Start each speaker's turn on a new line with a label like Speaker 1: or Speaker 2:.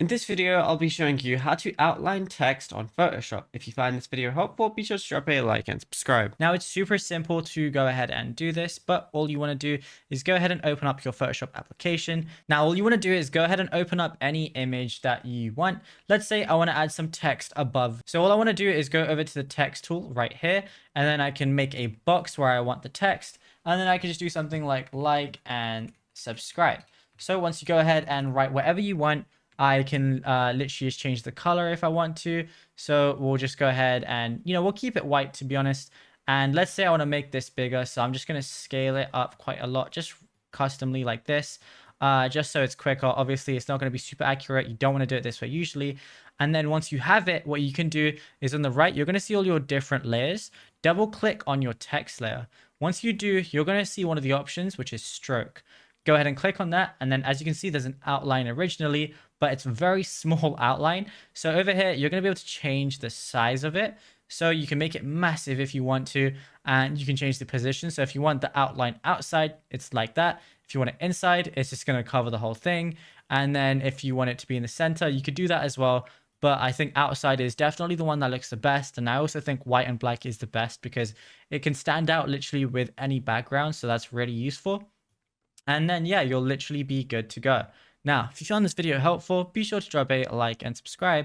Speaker 1: In this video, I'll be showing you how to outline text on Photoshop. If you find this video helpful, be sure to drop a like and subscribe.
Speaker 2: Now it's super simple to go ahead and do this, but all you want to do is go ahead and open up your Photoshop application. Now all you want to do is go ahead and open up any image that you want. Let's say I want to add some text above. So all I want to do is go over to the text tool right here, and then I can make a box where I want the text, and then I can just do something like and subscribe. So once you go ahead and write whatever you want, I can literally just change the color if I want to. So we'll just go ahead and, we'll keep it white, to be honest. And let's say I want to make this bigger. So I'm just going to scale it up quite a lot, just customly like this, just so it's quicker. Obviously, it's not going to be super accurate. You don't want to do it this way usually. And then once you have it, what you can do is on the right, you're going to see all your different layers. Double click on your text layer. Once you do, you're going to see one of the options, which is stroke. Go ahead and click on that. And then as you can see, there's an outline originally, but it's a very small outline. So over here, you're going to be able to change the size of it. So you can make it massive if you want to, and you can change the position. So if you want the outline outside, it's like that. If you want it inside, it's just going to cover the whole thing. And then if you want it to be in the center, you could do that as well. But I think outside is definitely the one that looks the best. And I also think white and black is the best because it can stand out literally with any background. So that's really useful. And then, yeah, you'll literally be good to go. Now, if you found this video helpful, be sure to drop a like and subscribe.